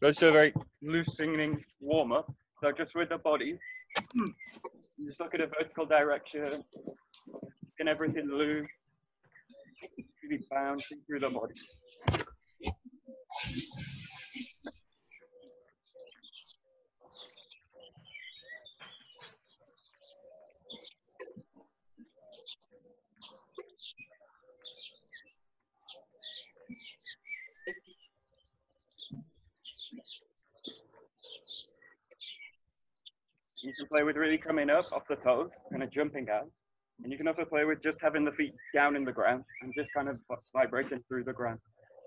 Goes to a very loose singing warm up. So just with the body, you just look at a vertical direction, and everything loose, really bouncing through the body. You can play with really coming up off the toes, kind of jumping out. And you can also play with just having the feet down in the ground and just kind of vibrating through the ground.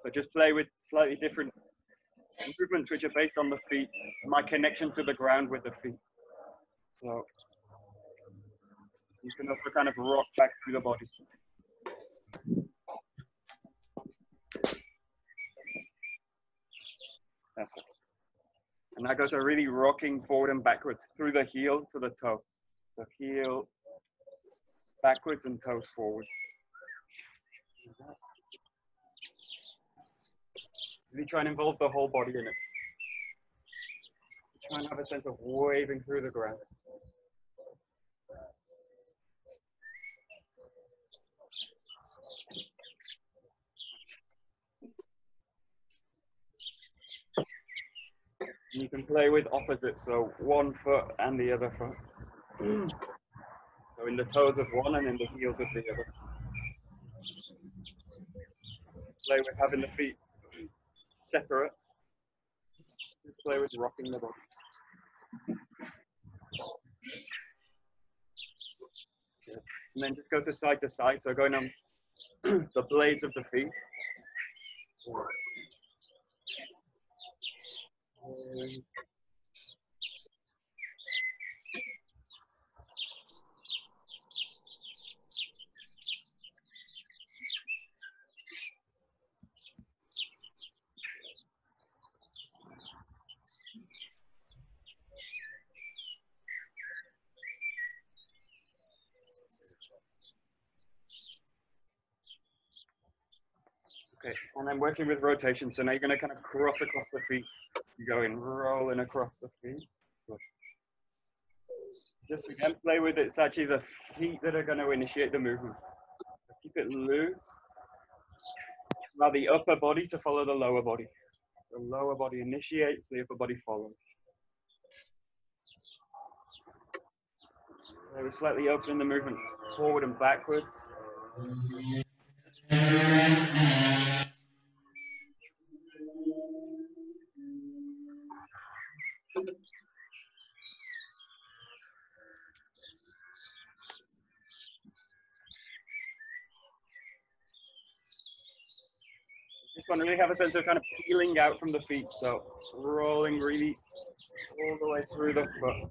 So just play with slightly different movements which are based on the feet, my connection to the ground with the feet. So you can also kind of rock back through the body. That's it. And that goes a really rocking forward and backwards through the heel to the toe. The heel backwards and toes forward. Really try and involve the whole body in it. Try and have a sense of waving through the ground. You can play with opposites, so one foot and the other foot. So in the toes of one and in the heels of the other. Play with having the feet separate. Just play with rocking the body. Good. And then just go to side, so going on the blades of the feet. Okay, and I'm working with rotation, so now you're going to kind of cross across the feet. You're going rolling across the feet. Good. Just again, play with it. It's actually the feet that are going to initiate the movement. So keep it loose. Allow the upper body to follow the lower body. The lower body initiates, the upper body follows. So we're slightly opening the movement forward and backwards. Just want to really have a sense of kind of peeling out from the feet. So rolling really all the way through the foot.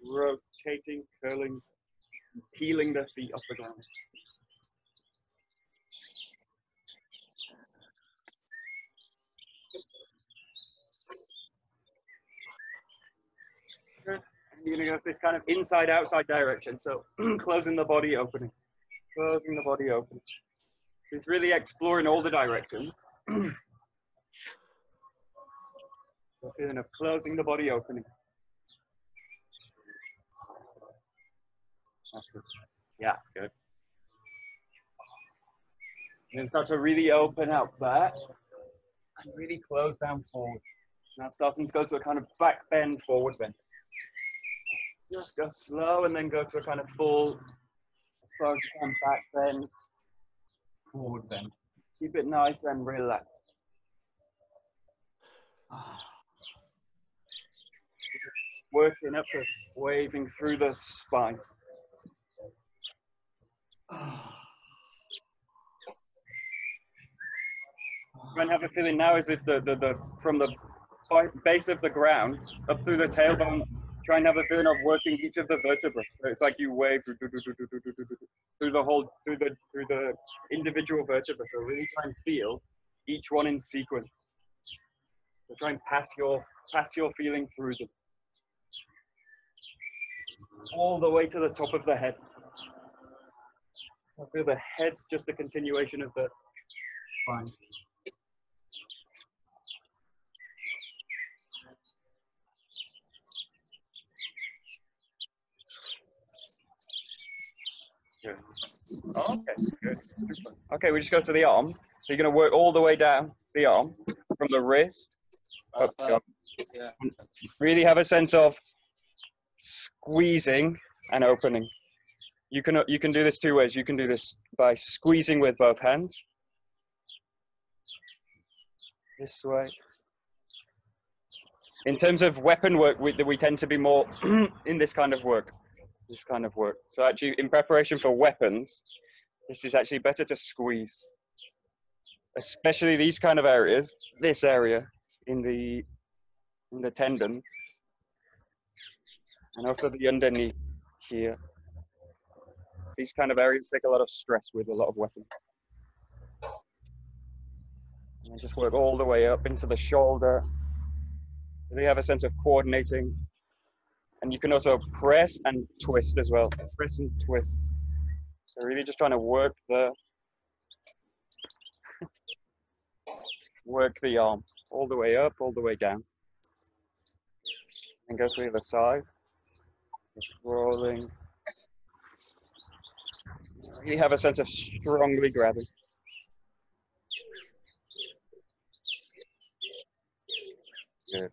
Rotating, curling, peeling the feet off the ground. Good. And you're going to go this kind of inside-outside direction. So closing the body, opening. Closing the body, opening. It's really exploring all the directions. The feeling of closing the body, opening. That's it. Yeah, good. And then start to really open out back and really close down forward. Now starting to go to a kind of back bend, forward bend. Just go slow and then go to a kind of full, as far as you can, back bend, forward bend. Keep it nice and relaxed. Working up to waving through the spine. Try and have a feeling now as if from the base of the ground up through the tailbone, try and have a feeling of working each of the vertebrae. So it's like you wave through the individual vertebrae. So really try and feel each one in sequence. So try and pass your feeling through them. All the way to the top of the head. I feel the head's just a continuation of the fine. Good. Okay, good. Super. Okay, we just go to the arm. So you're going to work all the way down the arm from the wrist up the arm. Yeah. Really have a sense of squeezing and opening. You can do this two ways. You can do this by squeezing with both hands. This way. In terms of weapon work, we tend to be more in this kind of work. So actually, in preparation for weapons, this is actually better to squeeze, especially these kind of areas. This area in the tendons, and also the underneath here. These kind of areas take a lot of stress with a lot of weapons. And just work all the way up into the shoulder. Really have a sense of coordinating. And you can also press and twist as well. Press and twist. So really just trying to work the arm all the way up, all the way down. And go to the other side. Just rolling. Really have a sense of strongly grabbing. Good.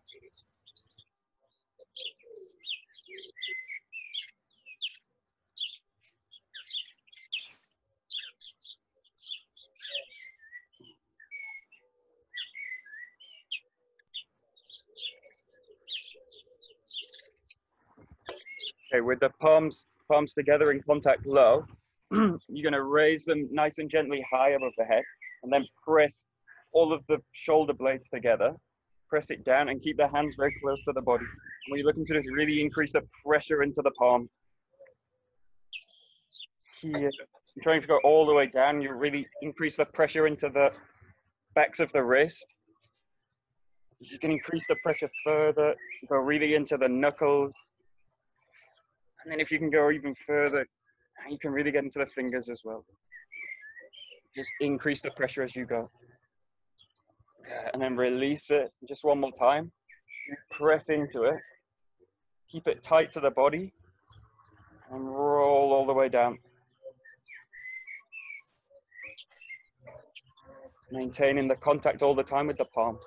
Okay, with the palms together in contact low, you're going to raise them nice and gently high above the head, and then press all of the shoulder blades together. Press it down and keep the hands very close to the body. And what you're looking to do is really increase the pressure into the palms. Here, you're trying to go all the way down. You really increase the pressure into the backs of the wrist. You can increase the pressure further, go really into the knuckles. And then if you can go even further, you can really get into the fingers as well. Just increase the pressure as you go. And then release it just one more time. Press into it. Keep it tight to the body. And roll all the way down. Maintaining the contact all the time with the palm.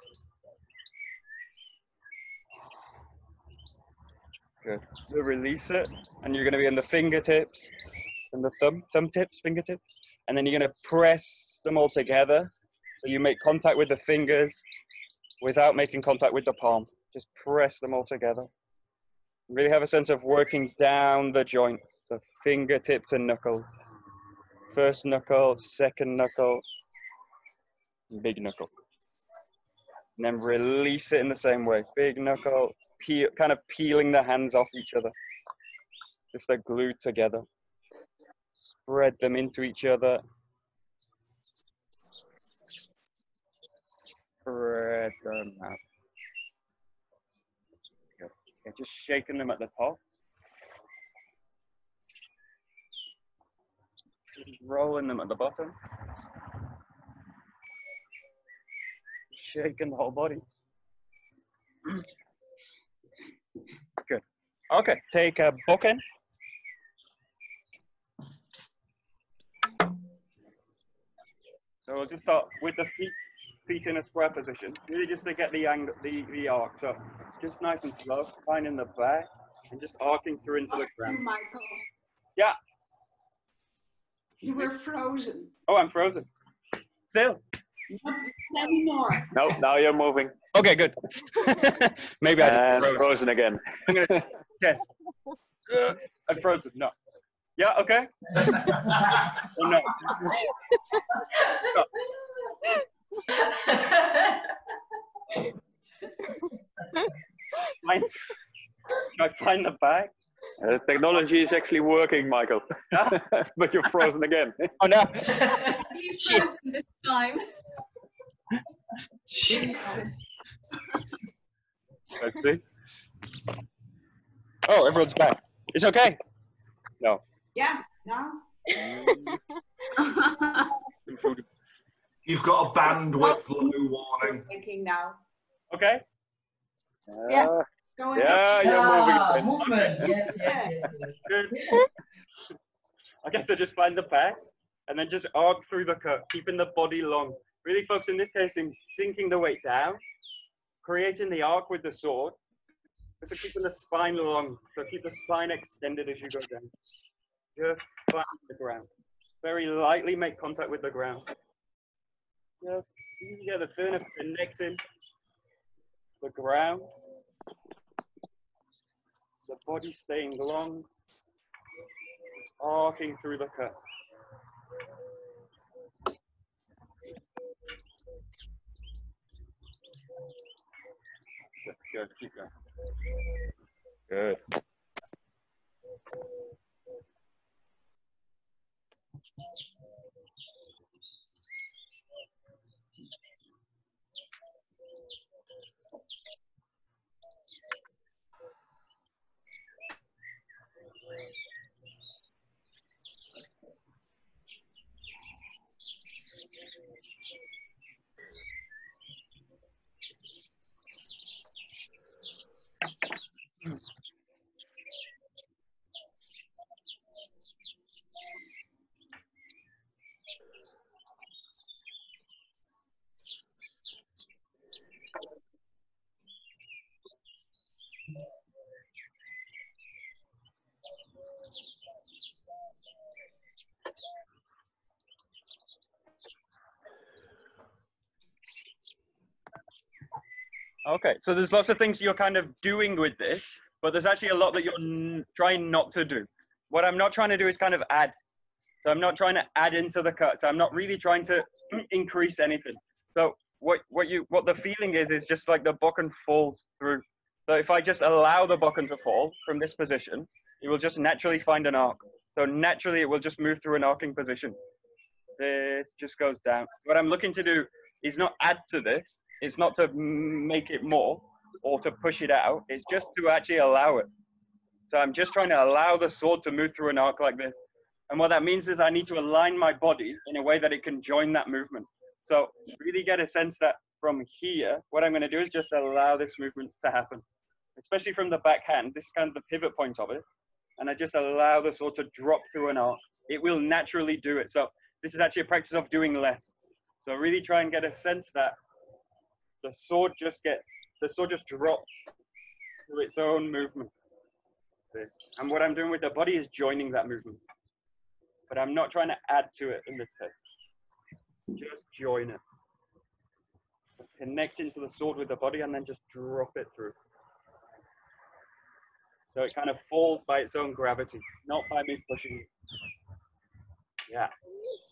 Good. You'll release it, and you're going to be in the fingertips, and the thumb tips, fingertips, and then you're going to press them all together. So you make contact with the fingers without making contact with the palm. Just press them all together. Really have a sense of working down the joint. So fingertip to knuckles. First knuckle, second knuckle, big knuckle. And then release it in the same way. Big knuckle, kind of peeling the hands off each other. If they're glued together. Spread them into each other. Spread them out. Good. Okay, just shaking them at the top. Rolling them at the bottom. Shaking the whole body. Good. Okay, take a Bokken. So we'll just start with the feet in a square position. Really just to get the angle, the arc. So just nice and slow, finding the back and just arcing through into the ground. Michael. Yeah. You were frozen. Oh, I'm frozen. Still. Not anymore. No, now you're moving. Okay, good. Maybe I just frozen again. I'm gonna test. I'm frozen. No. Yeah. Okay. Oh no. Can I find the bag? The technology is actually working, Michael. Yeah? But you're frozen again. Oh no. He's frozen this time. Let's see. Oh, everyone's back. It's okay. No. Yeah, no. You've got a bandwidth low warning. Thinking now. Okay. Yeah. Go ahead. Yeah, you're moving. Ben. Movement. Yes, yes, yes, yes. Good. Okay, so just find the back and then just arc through the cut, keeping the body long. Really focus in this case in sinking the weight down, creating the arc with the sword. So keeping the spine long. So keep the spine extended as you go down. Just find the ground. Very lightly make contact with the ground. Just get the feeling of connecting the ground. The body staying long. Arcing through the cut. Good, keep going. Good. Okay, so there's lots of things you're kind of doing with this, but there's actually a lot that you're trying not to do. What I'm not trying to do is kind of add. So I'm not trying to add into the cut. So I'm not really trying to increase anything. So what the feeling is just like the bokken falls through. So if I just allow the bokken to fall from this position, it will just naturally find an arc. So naturally it will just move through an arcing position. This just goes down. What I'm looking to do is not add to this. It's not to make it more or to push it out. It's just to actually allow it. So I'm just trying to allow the sword to move through an arc like this. And what that means is I need to align my body in a way that it can join that movement. So really get a sense that from here, what I'm going to do is just allow this movement to happen, especially from the back hand. This is kind of the pivot point of it. And I just allow the sword to drop through an arc. It will naturally do it. So this is actually a practice of doing less. So really try and get a sense that the sword just drops through its own movement. And what I'm doing with the body is joining that movement. But I'm not trying to add to it in this case. Just join it. So connect into the sword with the body and then just drop it through. So it kind of falls by its own gravity, not by me pushing it. Yeah,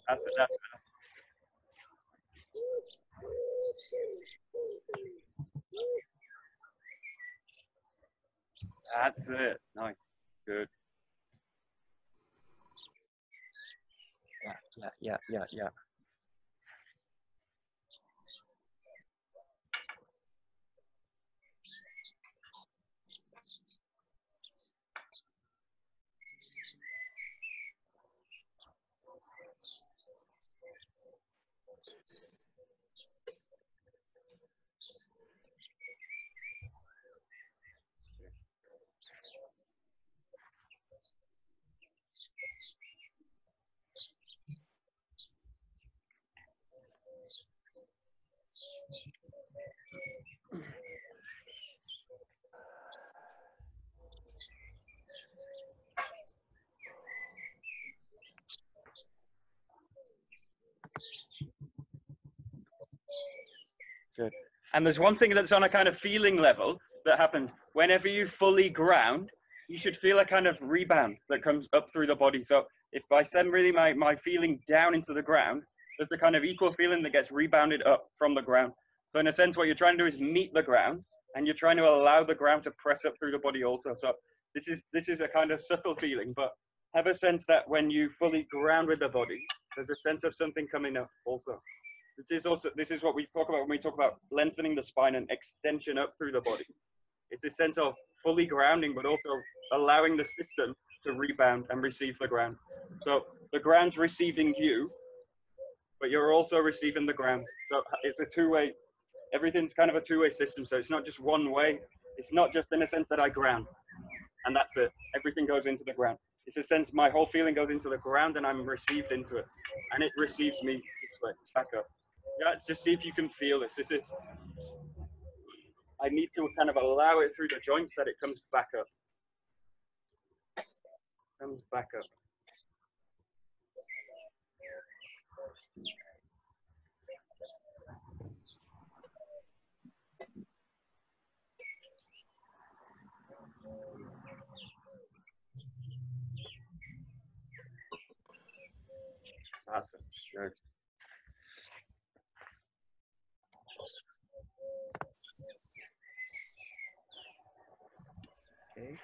that's it. That's it. Nice. Good. Yeah. Good. And there's one thing that's on a kind of feeling level that happens whenever you fully ground. You should feel a kind of rebound that comes up through the body. So if I send really my feeling down into the ground, there's a kind of equal feeling that gets rebounded up from the ground. So in a sense, what you're trying to do is meet the ground, and you're trying to allow the ground to press up through the body also. So this is a kind of subtle feeling, but have a sense that when you fully ground with the body, there's a sense of something coming up also. This is what we talk about when we talk about lengthening the spine and extension up through the body. It's a sense of fully grounding, but also allowing the system to rebound and receive the ground. So the ground's receiving you, but you're also receiving the ground. So it's a two-way, everything's kind of a two-way system. So it's not just one way. It's not just in a sense that I ground and that's it. Everything goes into the ground. It's a sense my whole feeling goes into the ground and I'm received into it. And it receives me this way, back up. Yeah, let's just see if you can feel this. This is, I need to kind of allow it through the joints that it comes back up. Comes back up. Awesome. Good. Okay.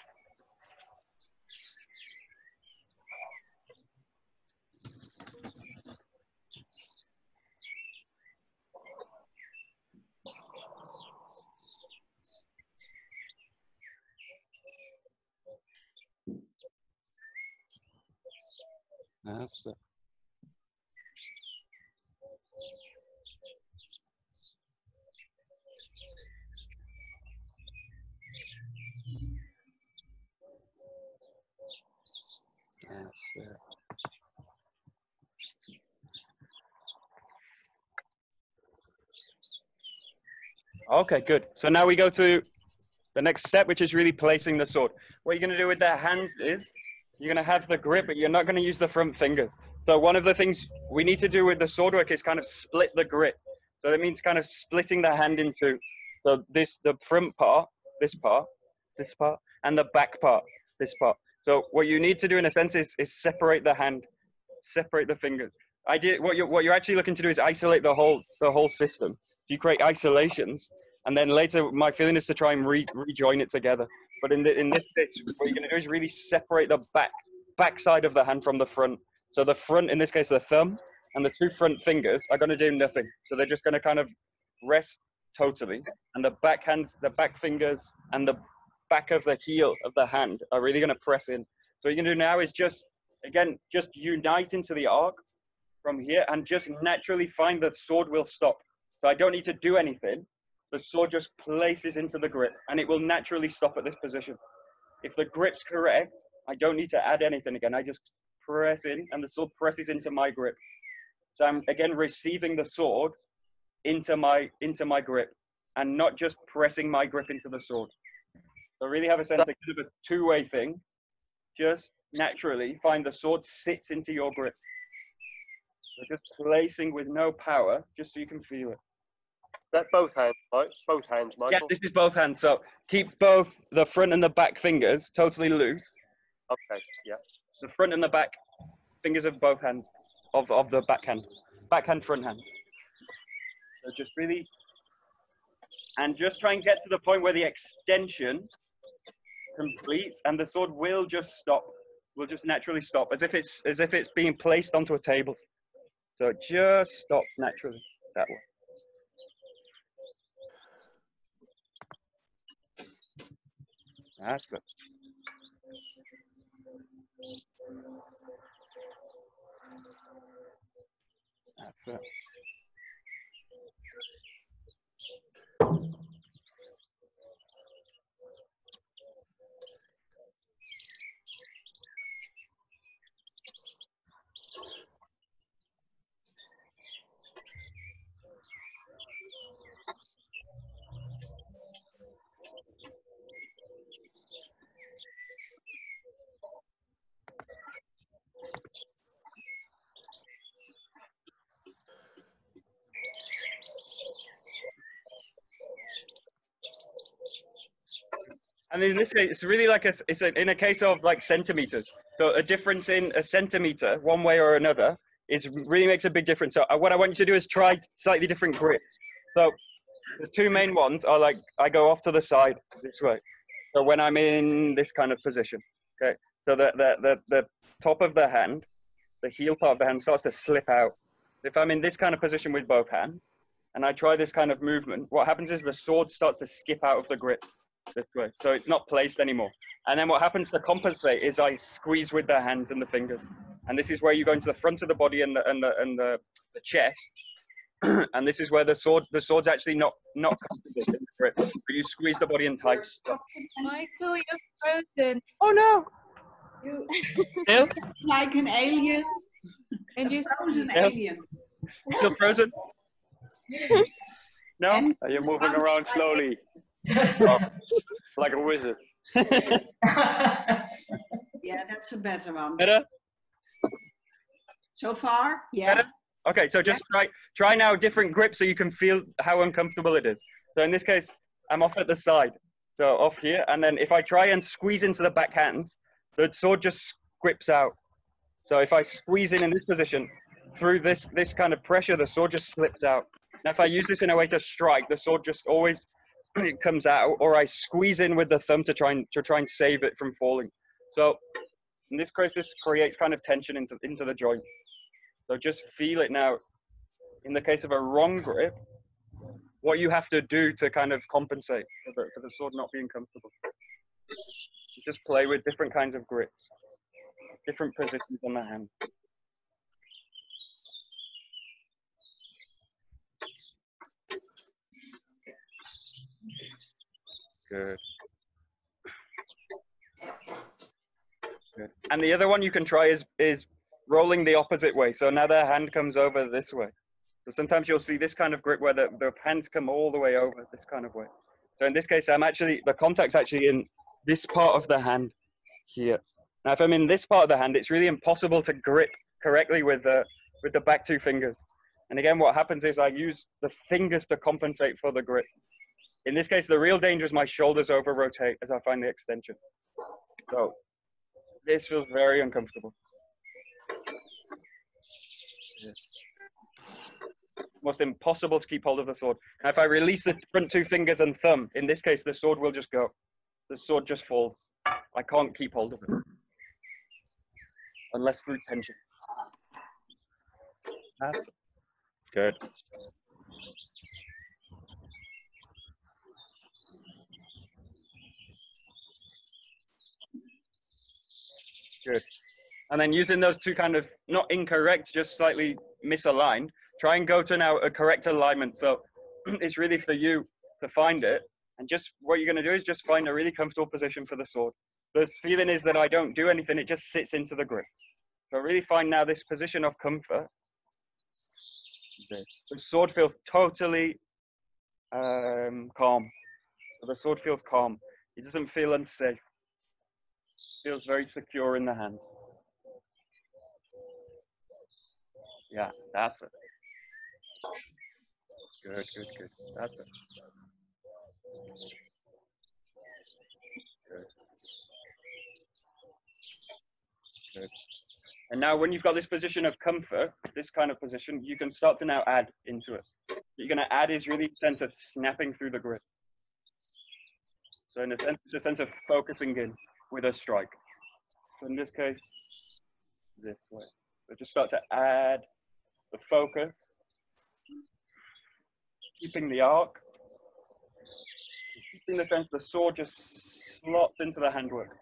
That's it. That's it. Okay, good. So now we go to the next step, which is really placing the sword. What you're going to do with the hands is you're going to have the grip, but you're not going to use the front fingers. So one of the things we need to do with the sword work is kind of split the grip. So that means kind of splitting the hand in two. So this, the front part, this part, and the back part, this part. So what you need to do in a sense is separate the hand, separate the fingers. What you're actually looking to do is isolate the whole system. So you create isolations, and then later my feeling is to try and rejoin it together. But in this case, what you're going to do is really separate the back side of the hand from the front. So the front, in this case, the thumb and the two front fingers are going to do nothing. So they're just going to kind of rest totally, and the back fingers and the back of the heel of the hand are really going to press in. So what you're going to do now is just unite into the arc from here and just naturally find the sword will stop. So I don't need to do anything. The sword just places into the grip and it will naturally stop at this position. If the grip's correct, I don't need to add anything again. I just press in and the sword presses into my grip. So I'm again receiving the sword into my grip and not just pressing my grip into the sword. So really have a sense of kind of a two-way thing. Just naturally find the sword sits into your grip. So just placing with no power, just so you can feel it. That both hands, right? Both hands, Michael. Yeah, this is both hands. So keep both the front and the back fingers totally loose. Okay, yeah. The front and the back fingers of both hands, of the backhand, front hand. So just really, and just try and get to the point where the extension completes and the sword will just stop. Will just naturally stop, as if it's being placed onto a table. So it just stops naturally that way. That's it. That's it. And in this case, it's really like in a case of like centimeters. So a difference in a centimeter, one way or another, really makes a big difference. So what I want you to do is try slightly different grips. So the two main ones are like, I go off to the side this way. So when I'm in this kind of position, okay. So the top of the hand, the heel part of the hand starts to slip out. If I'm in this kind of position with both hands, and I try this kind of movement, what happens is the sword starts to skip out of the grip this way. So it's not placed anymore. And then what happens to compensate is I squeeze with the hands and the fingers. And this is where you go into the front of the body and the chest. And this is where the sword's actually not comfortable in the grip, but you squeeze the body in tight. Michael, you're frozen. Oh no! You Still? like an alien. And A you frozen Yeah. alien. Still frozen? No? And You're moving around slowly, like a wizard. yeah, that's a better one. Better? So far, yeah. Better? Okay, so just try now different grips so you can feel how uncomfortable it is. So in this case, I'm off at the side. So off here, and then if I try and squeeze into the back hand, the sword just grips out. So if I squeeze in this position, through this kind of pressure, the sword just slips out. Now if I use this in a way to strike, the sword just always comes out, or I squeeze in with the thumb to try and save it from falling. So in this case, this creates kind of tension into the joint. So just feel it now. In the case of a wrong grip, what you have to do to kind of compensate for the sword not being comfortable. You just play with different kinds of grips, different positions on the hand. Good. Good. And the other one you can try is rolling the opposite way. So now the hand comes over this way. So sometimes you'll see this kind of grip where the hands come all the way over this kind of way. So in this case, the contact's actually in this part of the hand here. Now, if I'm in this part of the hand, it's really impossible to grip correctly with the back two fingers. And again, what happens is I use the fingers to compensate for the grip. In this case, the real danger is my shoulders over rotate as I find the extension. So this feels very uncomfortable. Almost impossible to keep hold of the sword. Now, if I release the front two fingers and thumb, in this case, the sword will just go. The sword just falls. I can't keep hold of it. Unless through tension. That's good. Good. And then using those two kind of, not incorrect, just slightly misaligned, try and go to now a correct alignment. So it's really for you to find it. And just what you're going to do is just find a really comfortable position for the sword. The feeling is that I don't do anything, it just sits into the grip. So really find now this position of comfort. The sword feels totally calm. So the sword feels calm. It doesn't feel unsafe. It feels very secure in the hand. Yeah, that's it. Good, good, good. That's it. Good. Good. And now when you've got this position of comfort, this kind of position, you can start to now add into it. What you're going to add is really a sense of snapping through the grip. So in a sense, it's a sense of focusing in with a strike. So in this case, this way. So just start to add the focus, keeping the arc, keeping the sense the sword just slots into the handwork.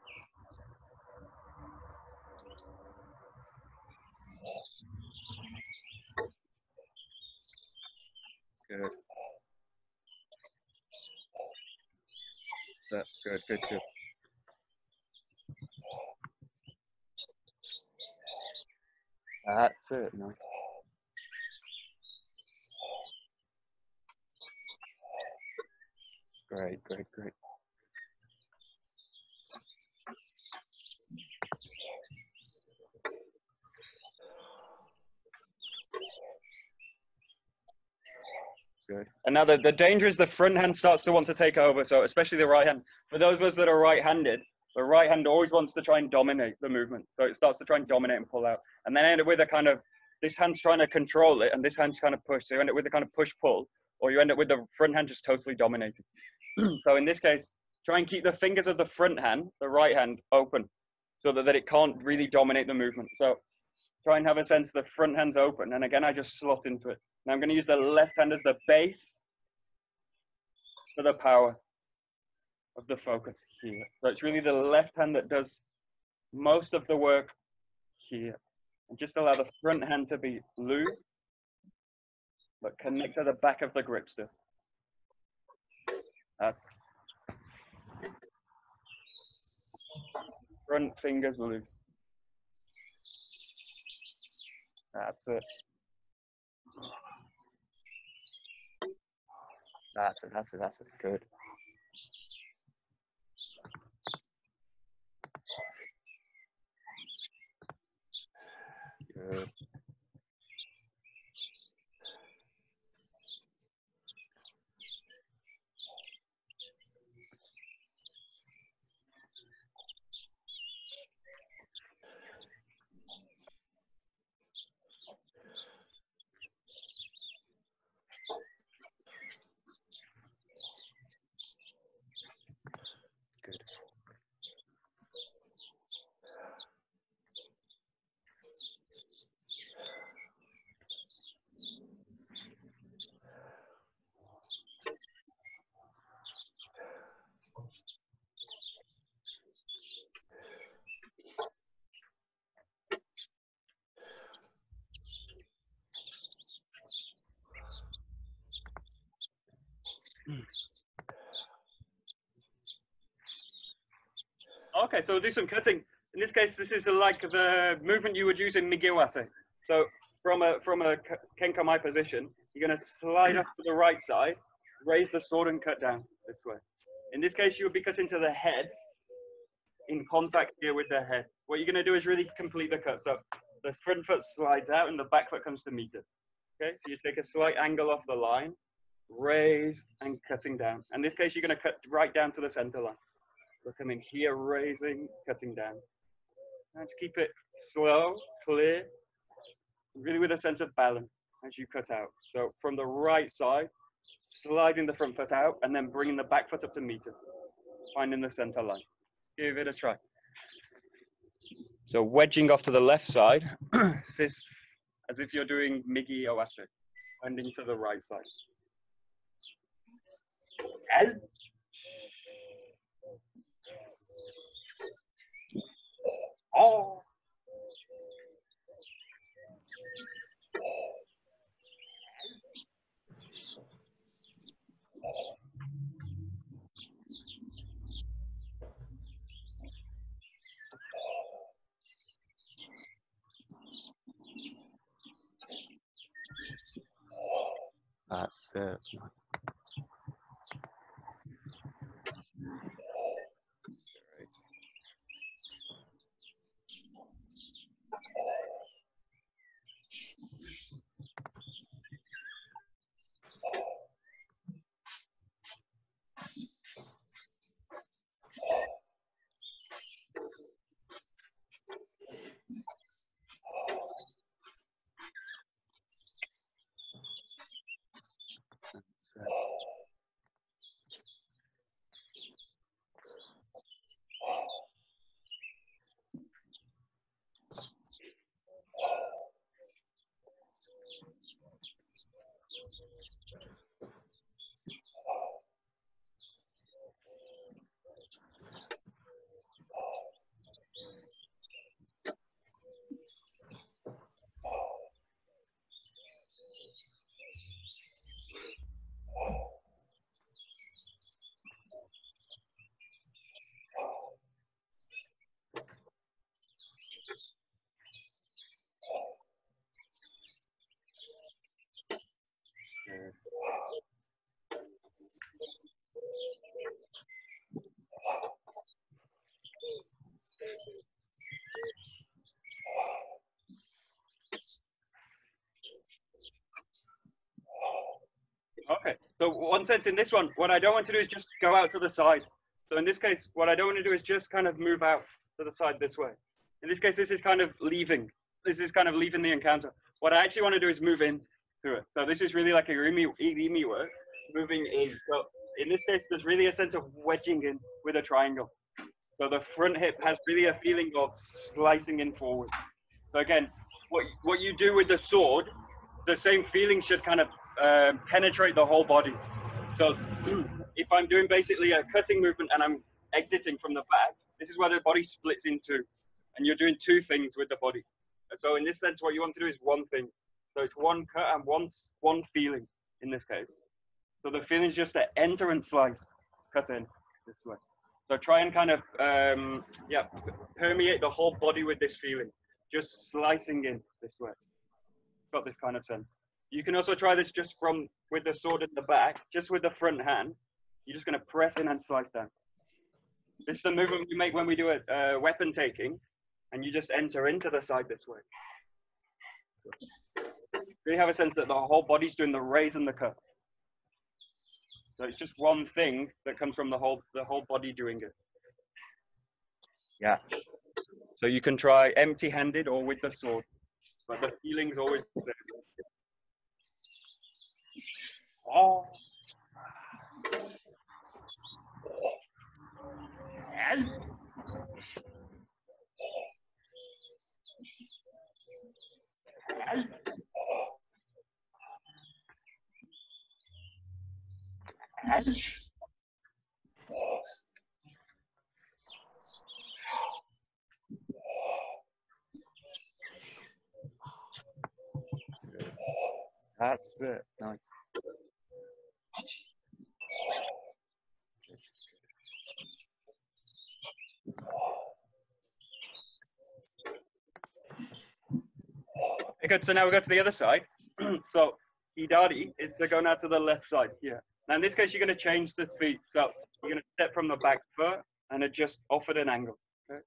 Good. That's good, good, good. That's it, nice. Great, great, great. Good. And now the danger is the front hand starts to want to take over, so especially the right hand. For those of us that are right-handed, the right hand always wants to try and dominate the movement. So it starts to try and dominate and pull out. And then end up with a kind of, this hand's trying to control it, and this hand's kind of push. So you end up with a kind of push-pull, or you end up with the front hand just totally dominating. So in this case, try and keep the fingers of the front hand, the right hand, open, so that it can't really dominate the movement. So try and have a sense the front hand's open. And again, I just slot into it. Now I'm going to use the left hand as the base for the power of the focus here. So it's really the left hand that does most of the work here. And just allow the front hand to be loose, but connect to the back of the grip still. That's front fingers loose. That's it. That's it, that's it, that's it. Good. Good. Good. Okay, so we'll do some cutting. In this case, this is like the movement you would use in Awase. So from a Kenkamai position, you're going to slide up to the right side, raise the sword and cut down this way. In this case, you would be cutting to the head, in contact here with the head. What you're going to do is really complete the cut. So the front foot slides out and the back foot comes to meet it. Okay, so you take a slight angle off the line, raise and cutting down. In this case, you're going to cut right down to the center line. So coming here, raising, cutting down. And just keep it slow, clear, really with a sense of balance as you cut out. So from the right side, sliding the front foot out and then bringing the back foot up to meet it, finding the center line. Give it a try. So wedging off to the left side, as if you're doing Migi Awase, bending to the right side. And oh. That's it. Okay, so one sense in this one, what I don't want to do is just go out to the side. So in this case, what I don't want to do is just kind of move out to the side this way. In this case, this is kind of leaving. This is kind of leaving the encounter. What I actually want to do is move in to it. So this is really like a irimi work, moving in. So in this case, there's really a sense of wedging in with a triangle. So the front hip has really a feeling of slicing in forward. So again, what you do with the sword, the same feeling should kind of penetrate the whole body. So if I'm doing basically a cutting movement and I'm exiting from the back, this is where the body splits in two. And you're doing two things with the body. So in this sense, what you want to do is one thing. So it's one cut and one feeling in this case. So the feeling is just to enter and slice, cut in this way. So try and kind of, permeate the whole body with this feeling, just slicing in this way. Got this kind of sense. You can also try this just with the sword in the back, just with the front hand. You're just going to press in and slice down. This is the movement we make when we do a weapon taking, and you just enter into the side this way. Really have a sense that the whole body's doing the raise and the cut. So it's just one thing that comes from the whole body doing it. Yeah. So you can try empty-handed or with the sword, but the feeling's always the same. Oh. That's it. Nice. Okay, good. So now we go to the other side. So Hidari is to go now to the left side here. Now in this case, you're going to change the feet. So you're going to step from the back foot and adjust off at an angle. Okay?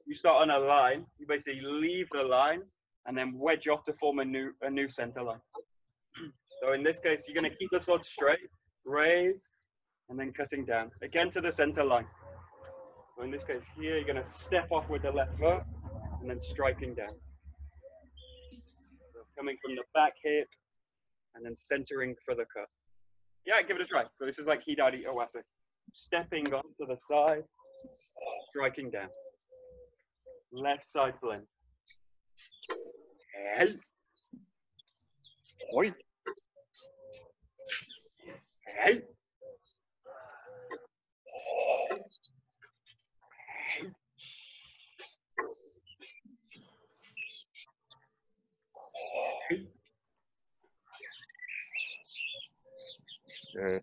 You start on a line. You basically leave the line and then wedge off to form a new center line. So in this case, you're going to keep the sword straight, raise, and then cutting down again to the center line. So in this case here, you're going to step off with the left foot and then striking down. So coming from the back hip and then centering for the cut. Yeah, give it a try. So this is like Hidari Awase. Stepping on to the side, striking down. Left side blend. And oi. And good.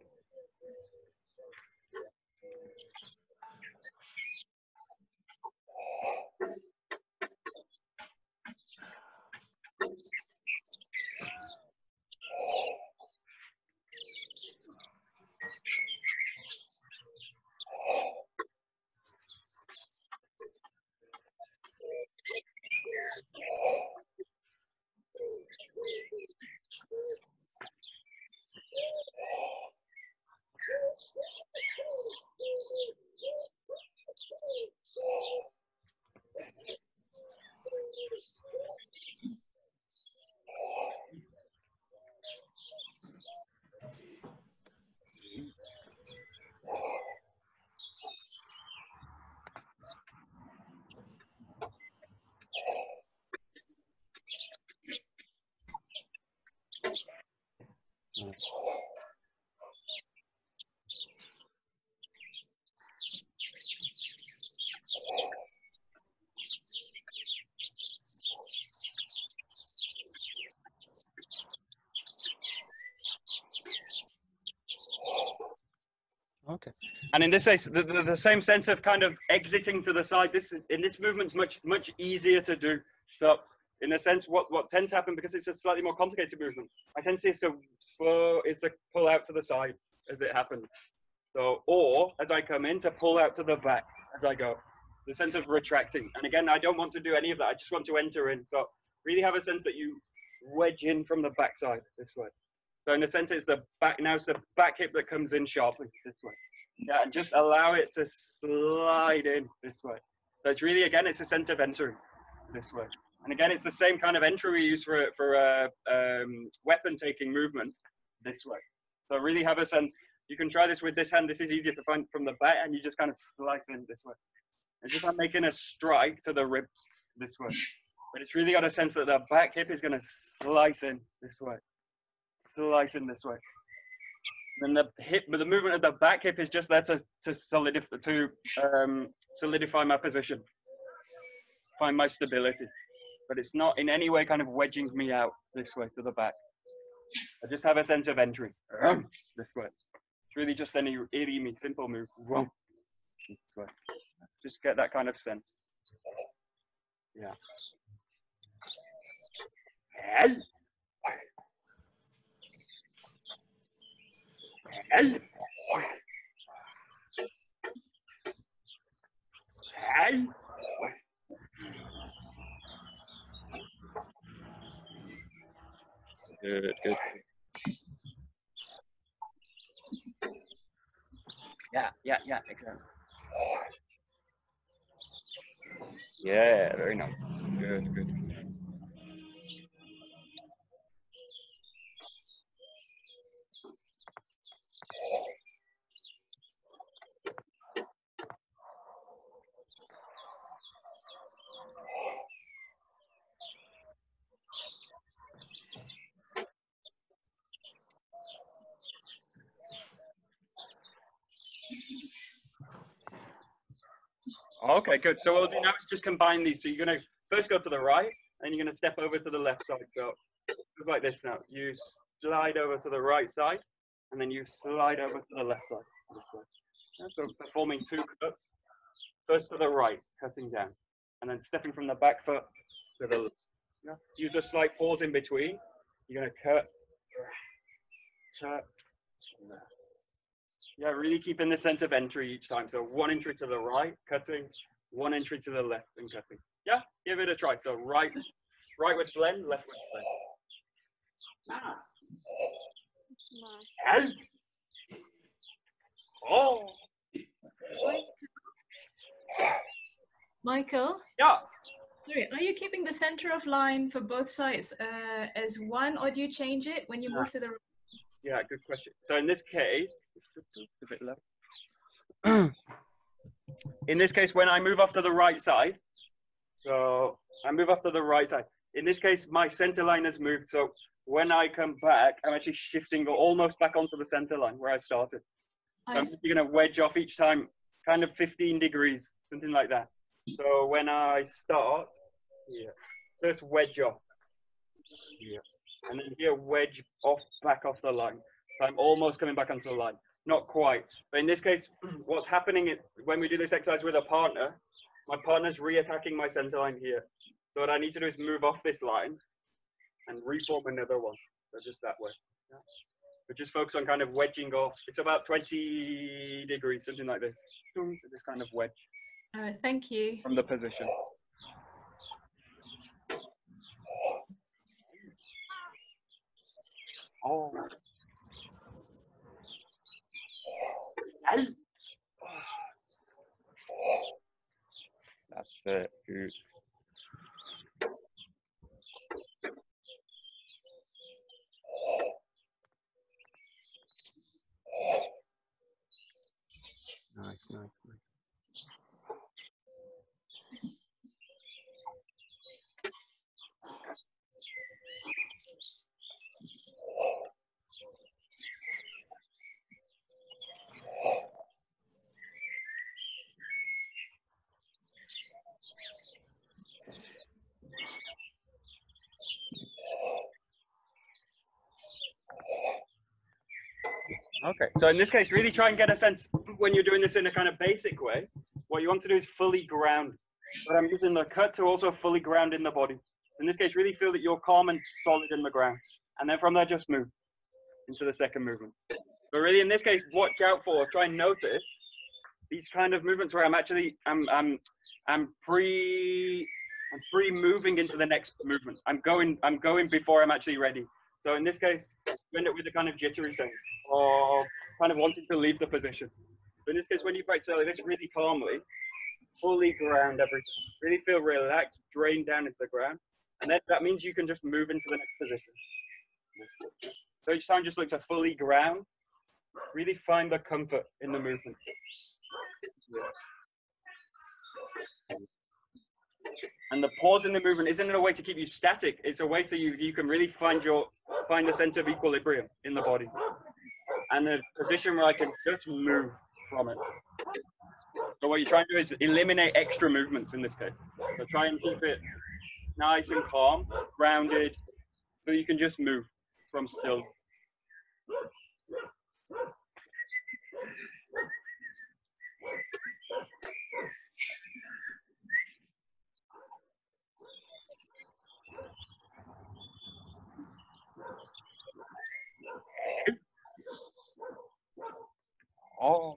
Okay. And in this case, the same sense of kind of exiting to the side, in this movement's much easier to do. So in a sense, what tends to happen, because it's a slightly more complicated movement, my tendency is to pull out to the side as it happens. So, or as I come in, to pull out to the back as I go. The sense of retracting. And again, I don't want to do any of that. I just want to enter in. So really have a sense that you wedge in from the back side this way. So in a sense, it's the back, now it's the back hip that comes in sharply this way. Yeah, and just allow it to slide in this way. So it's really, again, it's a sense of entering this way. And again, it's the same kind of entry we use for a weapon taking movement this way. So really have a sense, you can try this with this hand. This is easier to find from the back, and you just kind of slice in this way. It's just like making a strike to the ribs this way. But it's really got a sense that the back hip is going to slice in this way. Slice in this way. Then the hip, but the movement of the back hip is just there to solidify my position, find my stability. but it's not in any way kind of wedging me out this way to the back. I just have a sense of entry this way. It's really just any really simple move. This way. Just get that kind of sense. Yeah. Hey. Hey. Hey. Good, good. Yeah, exactly. Yeah, very nice. Good, good. Okay, good. So what we'll do now is just combine these. So you're going to first go to the right, and you're going to step over to the left side. So it's like this now. You slide over to the right side, and then you slide over to the left side. This way. So performing 2 cuts. First to the right, cutting down, and then stepping from the back foot to the left. Yeah. Use a slight pause in between. You're going to cut. Yeah, really keeping the sense of entry each time. So 1 entry to the right, cutting, 1 entry to the left and cutting. Yeah, give it a try. So right with blend, left with blend. Nice. And oh. Michael, Yeah. sorry, are you keeping the center of line for both sides as 1, or do you change it when you move to the right? Yeah, good question. So in this case, a bit low. In this case, when I move off to the right side, so I move off to the right side. In this case, my center line has moved. So when I come back, I'm actually shifting almost back onto the center line where I started. So I'm just going to wedge off each time, kind of 15 degrees, something like that. So when I start, here, first wedge off, here, and then here wedge off, back off the line. So I'm almost coming back onto the line. Not quite. But in this case, what's happening is when we do this exercise with a partner, my partner's re-attacking my center line here. So what I need to do is move off this line and reform another one. So just that way. Yeah. But just focus on kind of wedging off. It's about 20 degrees, something like this. This kind of wedge. All right, thank you. From the position. Oh. That's it. Good. Nice, nice, nice. Okay, so in this case, really try and get a sense when you're doing this in a kind of basic way. What you want to do is fully ground. But I'm using the cut to also fully ground in the body. In this case, really feel that you're calm and solid in the ground. And then from there, just move into the second movement. But really, in this case, watch out for, try and notice these kind of movements where I'm actually, I'm pre-moving into the next movement. I'm going before I'm actually ready. So in this case, you end up with a kind of jittery sense or kind of wanting to leave the position. But in this case, when you practice like this really calmly, fully ground everything. Really feel relaxed, drain down into the ground. And then that means you can just move into the next position. So each time just look to fully ground, really find the comfort in the movement. Yeah. And the pause in the movement isn't a way to keep you static. It's a way so you can really find the sense of equilibrium in the body. And the position where I can just move from it. So what you're trying to do is eliminate extra movements in this case. So try and keep it nice and calm, grounded, so you can just move from still. Oh.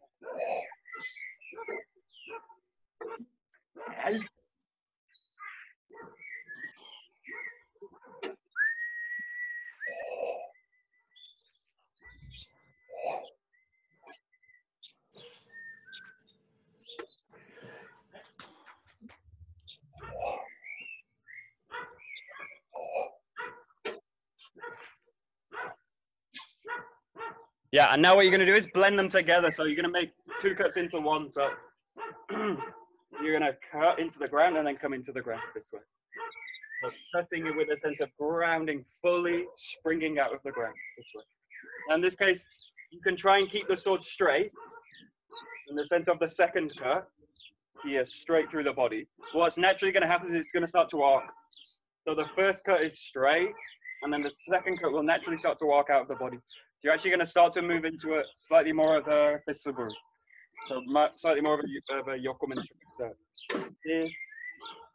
Yeah, and now what you're going to do is blend them together. So you're going to make 2 cuts into one. So you're going to cut into the ground and then come into the ground this way. So cutting it with a sense of grounding, fully springing out of the ground this way. Now in this case, you can try and keep the sword straight in the sense of the second cut here, straight through the body. What's naturally going to happen is it's going to start to arc. So the first cut is straight, and then the second cut will naturally start to arc out of the body. You're actually going to start to move into a slightly more of a Bitsuburu. So slightly more of a Yokomen. So this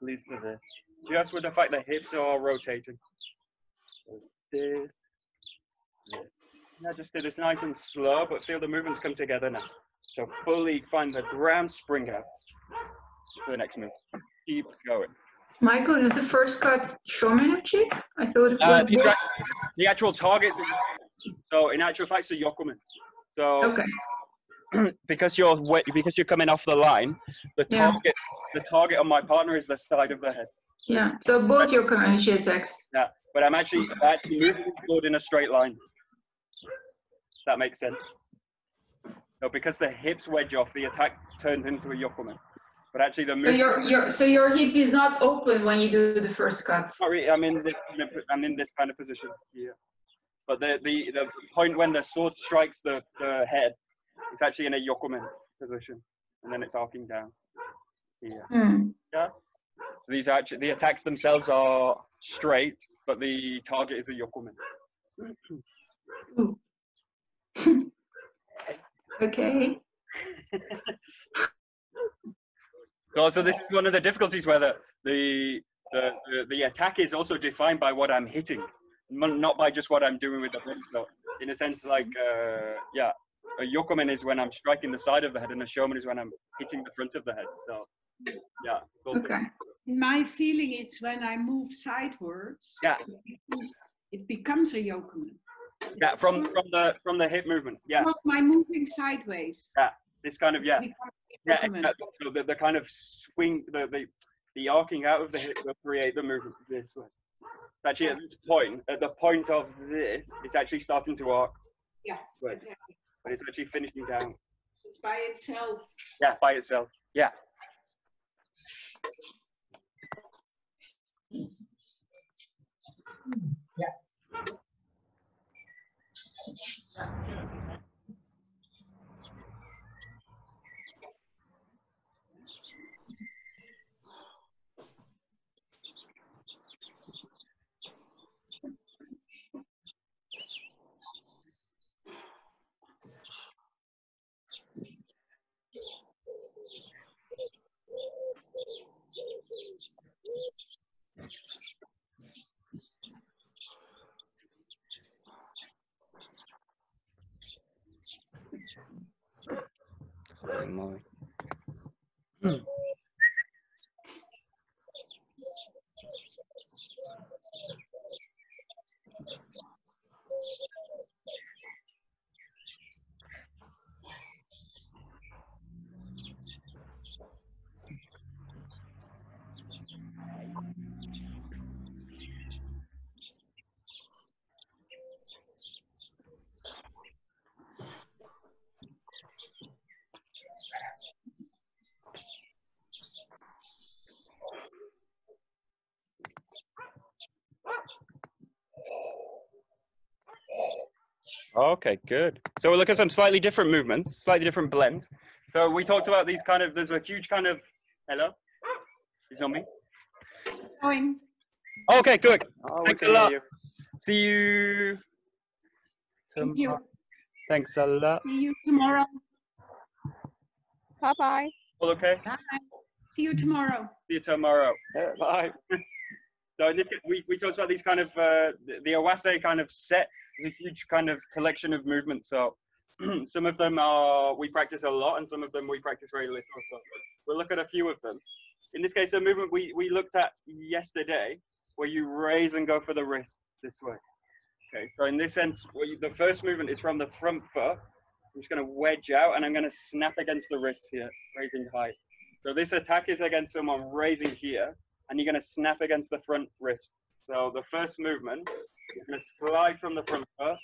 leads to this. Just with the fact that hips are rotating. So this. Now just do this nice and slow, but feel the movements come together now. So fully find the ground spring out for the next move. Keep going. Michael, is the first cut Shomenuchi? I thought it was the actual target. So in actual fact, it's a Yokomen. So okay. because you're coming off the line, the target on my partner is the side of the head. Yeah. So both your Shomenuchi attacks. Yeah, but I'm actually moving forward in a straight line. That makes sense. So because the hips wedge off, the attack turns into a Yokomen. But actually, the move. So your hip is not open when you do the first cut. Not really. I'm in this kind of position here. But the point when the sword strikes the head, it's actually in a Yokomen position, and then it's arcing down here. Yeah. So these are actually the attacks themselves are straight, but the target is a Yokomen. Okay. So this is one of the difficulties where the attack is also defined by what I'm hitting, not by just what I'm doing with the body. So in a sense, like a Yokomen is when I'm striking the side of the head, and a Shomen is when I'm hitting the front of the head. So yeah. It's also Okay. In my feeling, it's when I move sidewards. Yeah. It becomes a Yokomen. Yeah, from the hip movement. Yeah. Because my moving sideways. Yeah. This kind of Yeah, exactly. So the kind of swing, the arcing out of the hip will create the movement this way. It's actually at the point of this, it's actually starting to arc. Yeah, right. Exactly. But it's actually finishing down. It's by itself. Yeah, by itself. Yeah. Yeah. Okay, good. So we'll look at some slightly different movements, slightly different blends. So we talked about these kind of, there's a huge kind of, hello? It's on me? Going. Okay, good. Oh, we Thanks a can hear lot. you. See you. Thank you. Thanks a lot. See you tomorrow. Bye-bye. All okay? Bye. See you tomorrow. See you tomorrow. Yeah, bye. So in this case, we talked about these kind of, the Awase kind of set, the huge kind of collection of movements. So some of them are, we practice a lot, and some of them we practice very little. So we'll look at a few of them. In this case, a movement we looked at yesterday, where you raise and go for the wrist this way. Okay, so in this sense, the first movement is from the front foot. I'm just going to wedge out, and I'm going to snap against the wrist here, raising high. So this attack is against someone raising here, and you're going to snap against the front wrist. So the first movement, you're going to slide from the front foot.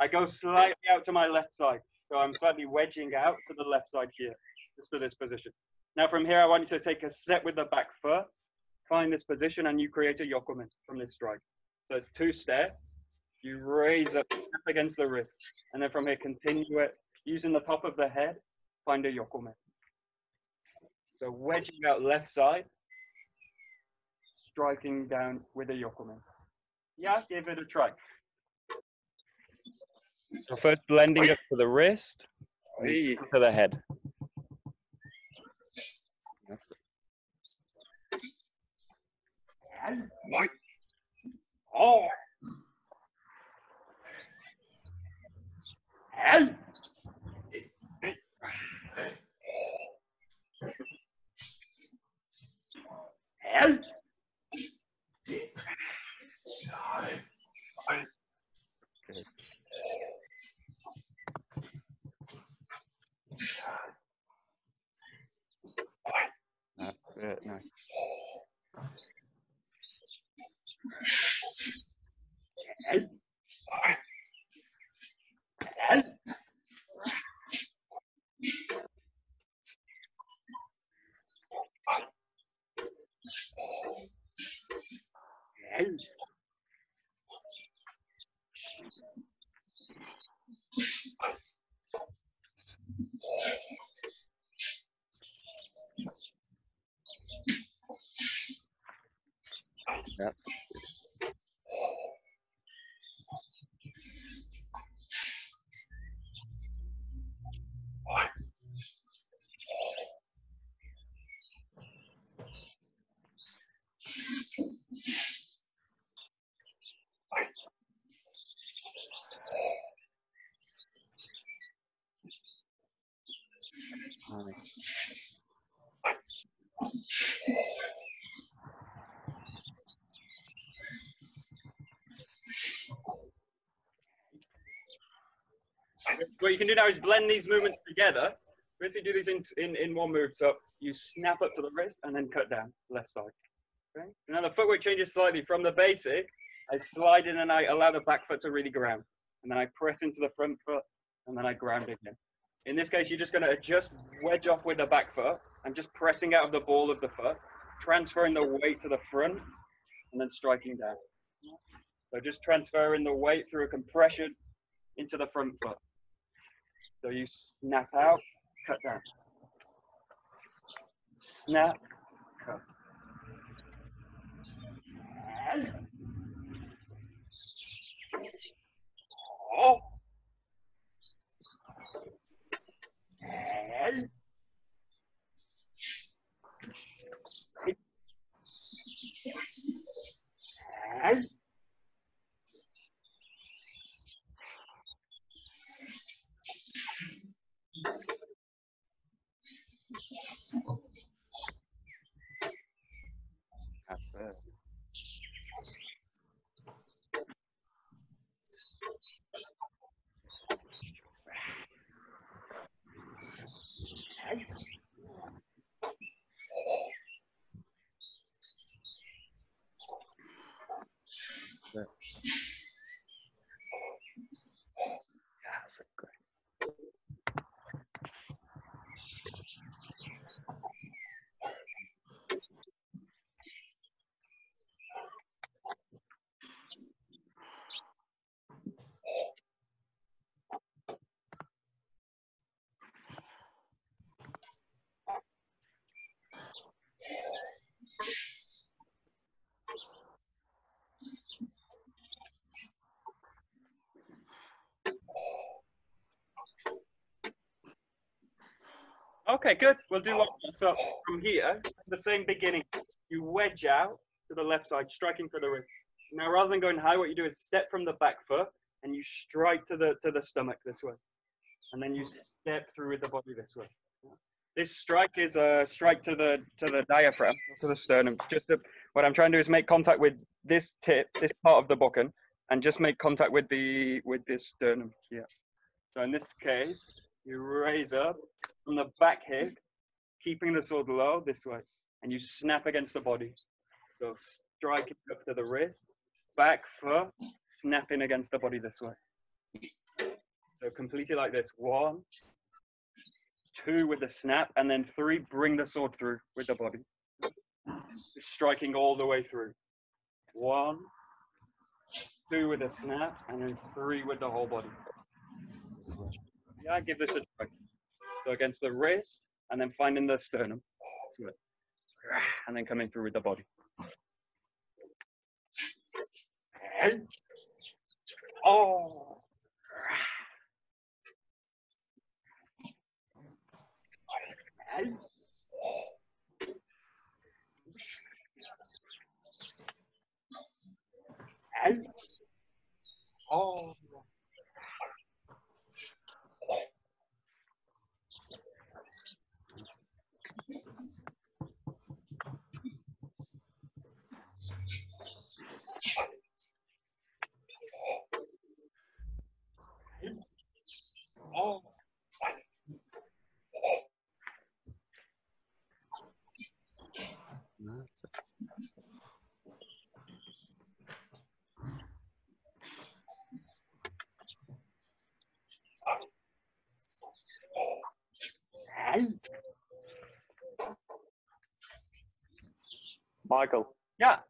I go slightly out to my left side. So I'm slightly wedging out to the left side here, just to this position. Now from here, I want you to take a set with the back foot, find this position, and you create a yokomen from this strike. So it's 2 steps. You raise up, snap against the wrist. And then from here, continue it. Using the top of the head, find a yokomen. So wedging out left side, striking down with a yokomen. Yeah, give it a try. So first blending up to the wrist, Hey. to the head. Oh. That's it, nice. That's nice. What you can do now is blend these movements together. Basically do these in one move. So you snap up to the wrist and then cut down left side. Okay. Now the footwork changes slightly from the basic. I slide in and I allow the back foot to really ground. And then I press into the front foot and then I ground again. In this case, you're just going to adjust, wedge off with the back foot. I'm just pressing out of the ball of the foot, transferring the weight to the front and then striking down. So just transferring the weight through a compression into the front foot. So you snap out, cut down. Snap, cut. Oh. That's it. That's great. Okay, good. We'll do like that. So from here, the same beginning. You wedge out to the left side, striking for the wrist. Now, rather than going high, what you do is step from the back foot and you strike to the stomach this way, and then you step through with the body this way. This strike is a strike to the diaphragm, to the sternum. What I'm trying to do is make contact with this tip, this part of the bokken, and just make contact with this sternum here. So in this case, you raise up from the back hip, keeping the sword low this way, and you snap against the body. So striking up to the wrist, back foot, snapping against the body this way. So complete it like this. 1, 2 with the snap, and then 3, bring the sword through with the body. Striking all the way through. 1, 2 with a snap, and then 3 with the whole body. Yeah, give this a try. So against the wrist, and then finding the sternum. And then coming through with the body. Oh. Oh. Oh. Michael, Yeah.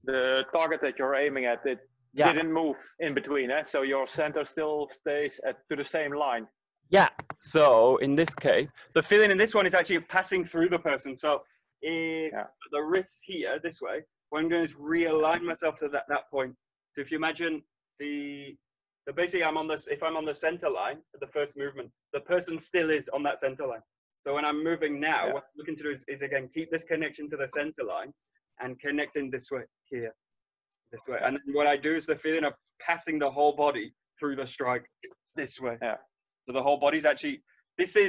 the target that you're aiming at, it Yeah. didn't move in between, eh? So your center still stays to the same line. Yeah. So in this case, the feeling in this one is actually passing through the person. So if the wrist here, this way, what I'm going to do is realign myself to that point. So if you imagine basically if I'm on the center line at the first movement, the person still is on that center line. So when I'm moving now, what I'm looking to do is again, keep this connection to the center line and connecting this way here, this way. And then what I do is the feeling of passing the whole body through the strike this way. Yeah. So the whole body's actually,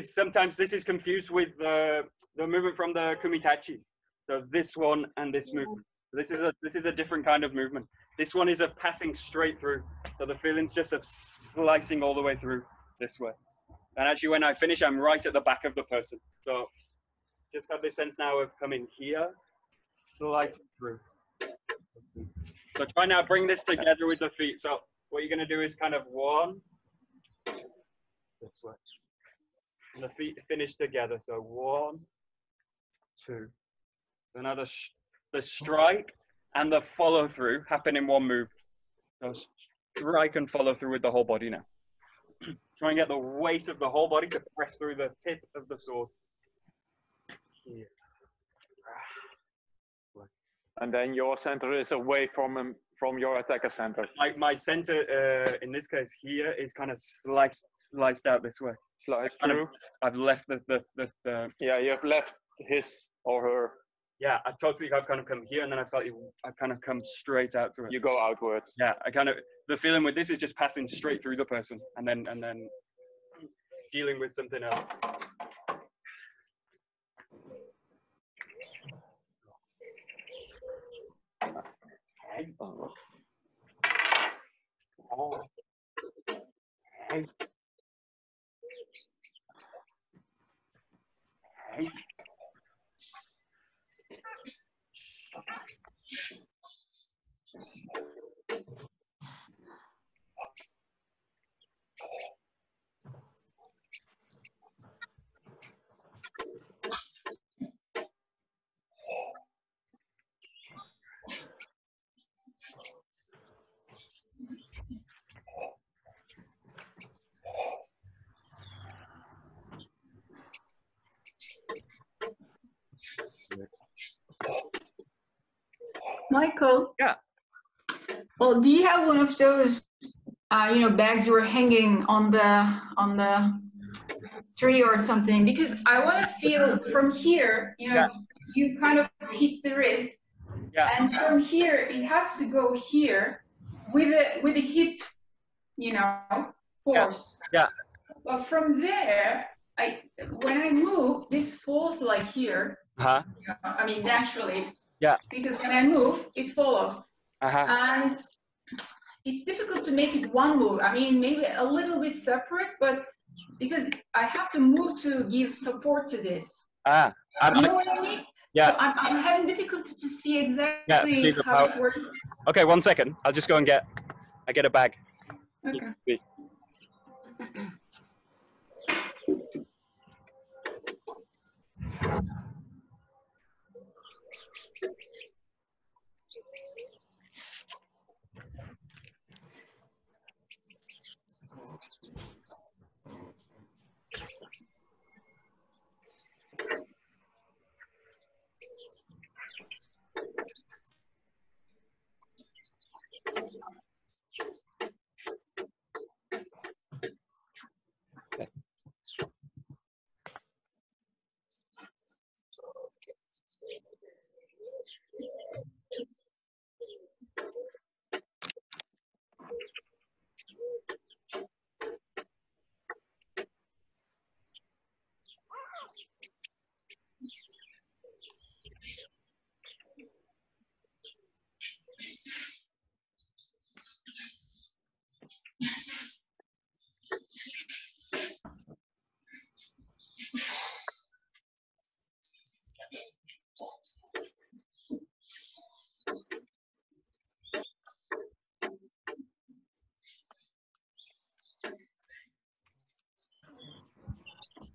sometimes this is confused with the movement from the kumitachi. So this one and this movement. This is a different kind of movement. This one is a passing straight through. So the feeling's just of slicing all the way through this way. And actually when I finish, I'm right at the back of the person. So just have this sense now of coming here, slicing through. So try now, bring this together with the feet. So what you're gonna do is kind of 1, 2, this way. And the feet finish together. So 1, 2. So now the strike and the follow through happen in one move. So strike and follow through with the whole body now. Try and get the weight of the whole body to press through the tip of the sword. Here. And then your center is away from your attacker center. My center, in this case here, is kind of sliced out this way. Sliced through? I've left the... Yeah, you have left his or her. Yeah, I've kind of come here, and then I've kind of come straight out to it. You go outwards. Yeah, the feeling with this is just passing straight through the person, and then dealing with something else. Oh. Hey. Hey. Michael? Yeah. Well, do you have one of those, bags you were hanging on the 3 or something, because I want to feel from here, you know, you kind of hit the wrist, and from here it has to go here with a hip, you know, force. But from there, when I move, this falls like here. You know, I mean, naturally. Because when I move, it follows. And it's difficult to make it one move. I mean, maybe a little bit separate, but because I have to move to give support to this. You know what I mean? So I'm having difficulty to see exactly how it's working. Okay, 1 second. I'll just go and get a bag. Okay.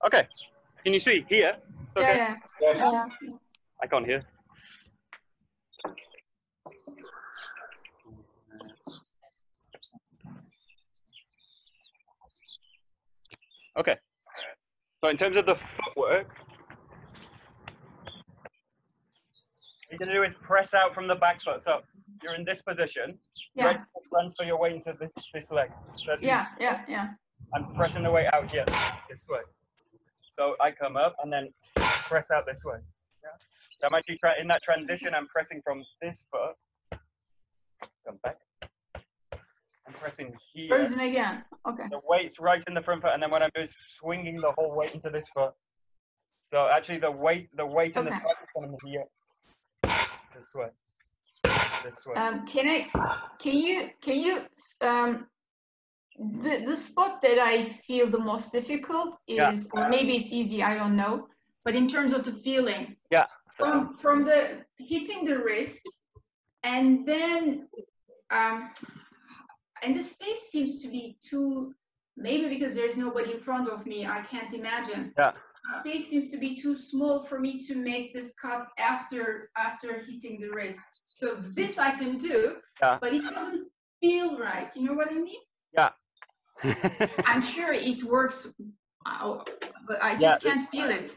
Okay. Can you see here? Okay. Yeah. I can't hear. Okay. So in terms of the footwork, what you're going to do is press out from the back foot. So you're in this position. Ready to transfer your weight into this leg. So I'm pressing the weight out here, this way. So I come up and then press out this way. So I'm actually in that transition. I'm pressing from this foot. Come back. I'm pressing here. Frozen again. Okay. The weight's right in the front foot, and then what I'm doing is swinging the whole weight into this foot. So actually, the weight in the back is coming here. This way. This way. Can you the spot that I feel the most difficult is, or maybe it's easy, I don't know, but in terms of the feeling. From the hitting the wrists, and then and the space seems to be too, maybe because there's nobody in front of me, I can't imagine. The space seems to be too small for me to make this cut after hitting the wrist. So this I can do, but it doesn't feel right. You know what I mean? I'm sure it works, but I just can't feel it.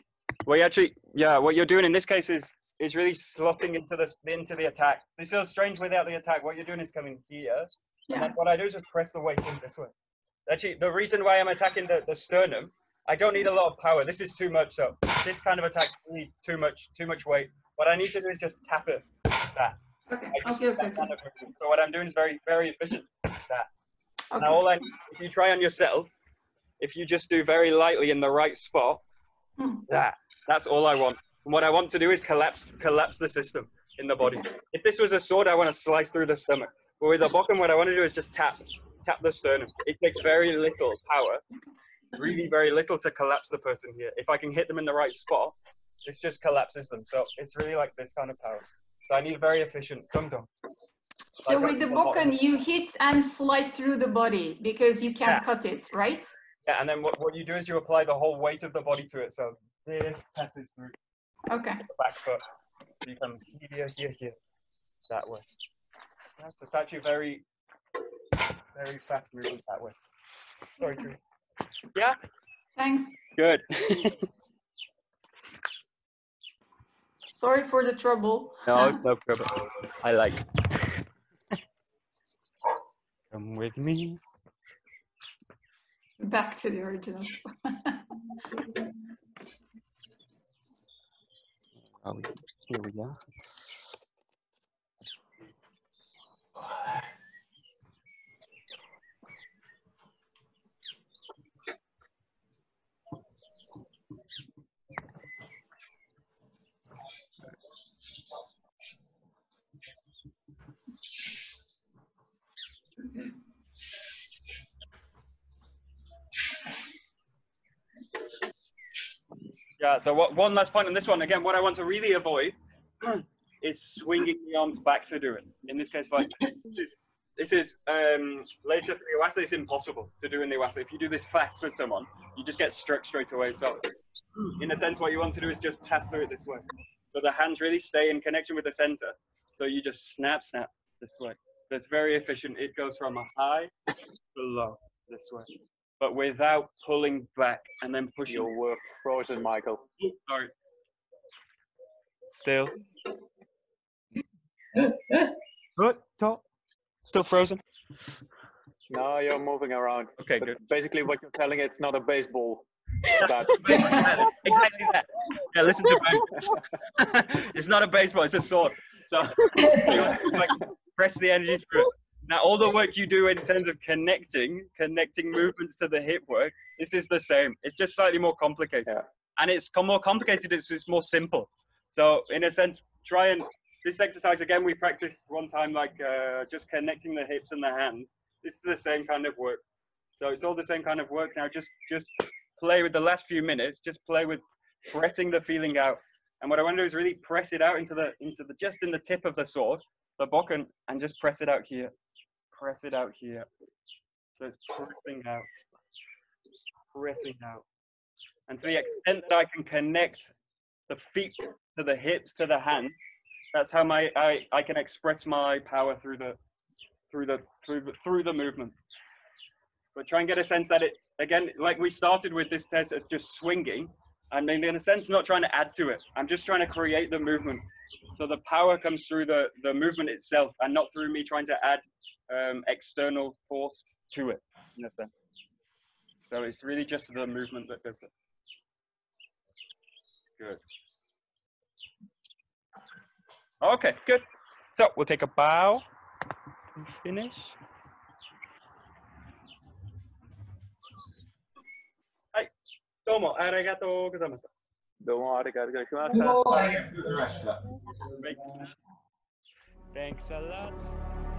Well, actually, what you're doing in this case is really slotting into the attack. This feels strange without the attack. What you're doing is coming here, and then what I do is just press the weight in this way. Actually, the reason why I'm attacking the sternum, I don't need a lot of power. This is too much. So this kind of attack's really too much weight. What I need to do is just tap it. That. Okay. So what I'm doing is very, very efficient. That. Now, if you try on yourself, if you just do very lightly in the right spot, that's all I want. And what I want to do is collapse the system in the body. If this was a sword, I want to slice through the stomach. But with the Bokken, what I want to do is just tap the sternum. It takes very little power, really very little to collapse the person here. If I can hit them in the right spot, this just collapses them. So it's really like this kind of power. So I need very efficient tung-tung. So with the Bokken, you hit and slide through the body because you can't cut it, right? Yeah, and then what you do is you apply the whole weight of the body to it. So this passes through the back foot. So you come here, that way. So it's actually very, very fast moving that way. Sorry, Drew. Yeah? Thanks. Good. Sorry for the trouble. No, it's no trouble. I like. Come with me. Back to the original. Oh, here we go. Yeah, so one last point on this one. Again, what I want to really avoid is swinging the arms back to do it. In this case, like this is later for the Awase, it's impossible to do in the Awase. If you do this fast with someone, you just get struck straight away. So in a sense, what you want to do is just pass through it this way. So the hands really stay in connection with the center. So you just snap, snap this way. So it's very efficient. It goes from a high to low this way, but without pulling back and then pushing. You were frozen, Michael. Sorry. Still. Good. Top. Still frozen. No, you're moving around. Okay, but good. Basically, what you're telling, it's not a baseball. Bat. Exactly that. Yeah, listen to me. It's not a baseball, it's a sword. So you want to, like, press the energy through it. Now, all the work you do in terms of connecting movements to the hip work, this is the same. It's just slightly more complicated. Yeah. And it's more complicated, it's more simple. So in a sense, try and, this exercise, again, we practiced one time, like just connecting the hips and the hands. This is the same kind of work. So it's all the same kind of work. Now, just play with the last few minutes, just play with pressing the feeling out. And what I want to do is really press it out into the just in the tip of the sword, the Bokken, and just press it out here. Press it out here. So it's pressing out. Pressing out. And to the extent that I can connect the feet to the hips, to the hand, that's how I can express my power through the movement. But try and get a sense that it's, again, like we started with this test as just swinging, and in a sense not trying to add to it. I'm just trying to create the movement. So the power comes through the movement itself and not through me trying to add external force to it, in a sense. So it's really just the movement that does it. Good. Okay, good. So we'll take a bow and finish. Hi. Domo arigatou gozaimashita. Domo arigatou Oh, gozaimashita. Thanks a lot.